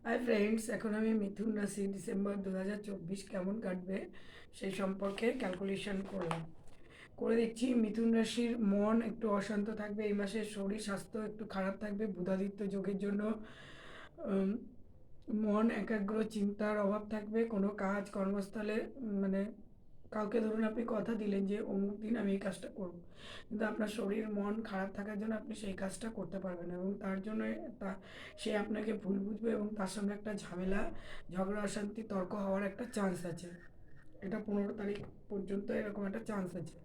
Hi friends, এখন আমি মিথুন রাশি ডিসেম্বর 2024 কেমন কাটবে সেই সম্পর্কে ক্যালকুলেশন করলাম। করে দেখছি মিথুন রাশির মন একটু অশান্ত থাকবে এই মাসে, শরীর স্বাস্থ্য একটু খারাপ থাকবে বুধাদিত্য যোগের জন্য। উম, মন একাগ্র, চিন্তার অভাব থাকবে। কোনো কাজ কর্মস্থলে মানে কাউকে ধরুন আপনি কথা দিলেন যে অমুক দিন আমি এই কাজটা করব, কিন্তু আপনার শরীর মন খারাপ থাকার জন্য আপনি সেই কাজটা করতে পারবেন না, এবং তার জন্য তা সে আপনাকে ভুল বুঝবে এবং তার সঙ্গে একটা ঝামেলা, ঝগড়া, অশান্তি, তর্ক হওয়ার একটা চান্স আছে। এটা 15 তারিখ পর্যন্ত এরকম একটা চান্স আছে।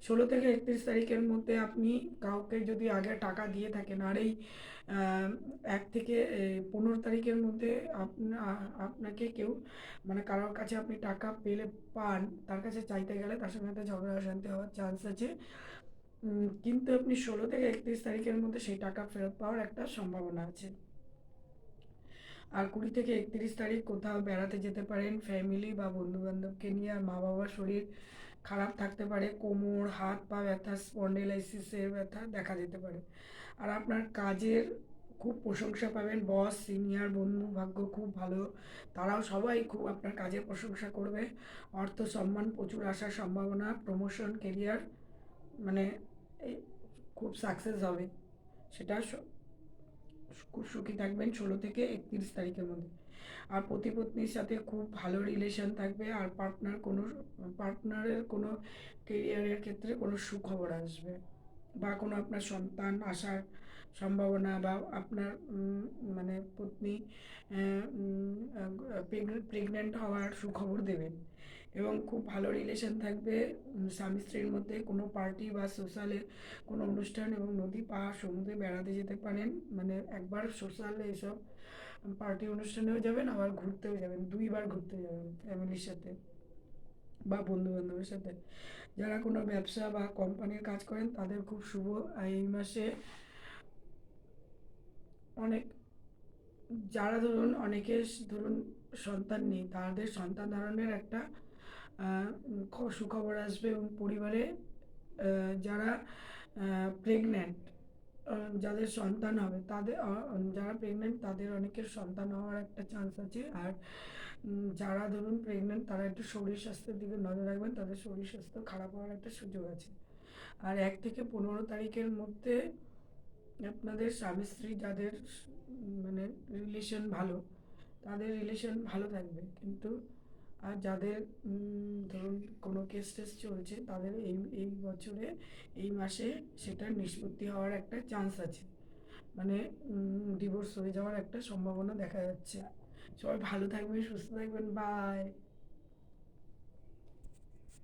16 থেকে 31 তারিখের মধ্যে আপনি কাউকে যদি আগে টাকা দিয়ে থাকেন, আর এই 1 থেকে 15 তারিখের মধ্যে আপনাকে কেউ মানে কারোর কাছে আপনি টাকা পেলে পান, তার কাছে চাইতে গেলে তার সঙ্গে একটা ঝগড়া অশান্তি হওয়ার চান্স আছে। কিন্তু আপনি 16 থেকে 31 তারিখের মধ্যে সেই টাকা ফেরত পাওয়ার একটা সম্ভাবনা আছে। আর 20 থেকে 31 তারিখ কোথাও বেড়াতে যেতে পারেন ফ্যামিলি বা বন্ধু বান্ধবকে নিয়ে। আর মা বাবার শরীর খারাপ থাকতে পারে, কোমর, হাত পা ব্যথা, স্পন্ডিলাইসিসের ব্যথা দেখা দিতে পারে। আর আপনার কাজের খুব প্রশংসা পাবেন, বস, সিনিয়র, বন্ধু, ভাগ্য খুব ভালো, তারাও সবাই খুব আপনার কাজের প্রশংসা করবে। অর্থ সম্মান প্রচুর আসার সম্ভাবনা, প্রমোশন, কেরিয়ার মানে এই খুব সাকসেস হবে। সেটা খুব সুখী থাকবেন 16 থেকে 31 তারিখের মধ্যে। আর পতিপত্নীর সাথে খুব ভালো রিলেশন থাকবে। আর পার্টনারের কোনো কেরিয়ারের ক্ষেত্রে কোনো সুখবর আসবে, বা কোনো আপনার সন্তান আসার সম্ভাবনা, বা আপনার মানে পত্নী প্রেগনেন্ট হওয়ার সুখবর দেবেন। এবং খুব ভালো রিলেশন থাকবে স্বামী স্ত্রীর মধ্যে। কোনো পার্টি বা সোশ্যালে কোনো অনুষ্ঠান এবং নদী, পাহাড়, সমুদ্রে বেড়াতে যেতে পারেন। মানে একবার সোশ্যালে এসব পার্টি অনুষ্ঠানেও যাবেন, আবার ঘুরতেও যাবেন, 2বার ঘুরতে যাবেন ফ্যামিলির সাথে বা বন্ধু বান্ধবের সাথে। যারা কোনো ব্যবসা বা কোম্পানির কাজ করেন তাদের খুব শুভ। এই মাসে অনেক, যারা ধরুন অনেকের ধরুন সন্তান নেই, তাদের সন্তান ধারণের একটা সুখবর আসবে। এবং পরিবারে যারা প্রেগন্যান্ট, যাদের সন্তান হবে তাদের যারা প্রেগনেন্ট তাদের অনেকের সন্তান হওয়ার একটা চান্স আছে। আর যারা ধরুন প্রেগনেন্ট তারা একটু শরীর স্বাস্থ্যের দিকে নজর রাখবেন, তাদের শরীর স্বাস্থ্য খারাপ হওয়ার একটা সুযোগ আছে। আর 1 থেকে 15 তারিখের মধ্যে আপনাদের স্বামী স্ত্রী যাদের মানে রিলেশন ভালো, তাদের রিলেশন ভালো থাকবে। কিন্তু আর যাদের ধরুন কোনো কেস টেস চলছে তাদের এই এই বছরে এই মাসে সেটা নিষ্পত্তি হওয়ার একটা চান্স আছে। মানে ডিভোর্স হয়ে যাওয়ার একটা সম্ভাবনা দেখা যাচ্ছে। সবাই ভালো থাকবেন, সুস্থ থাকবেন, বাই।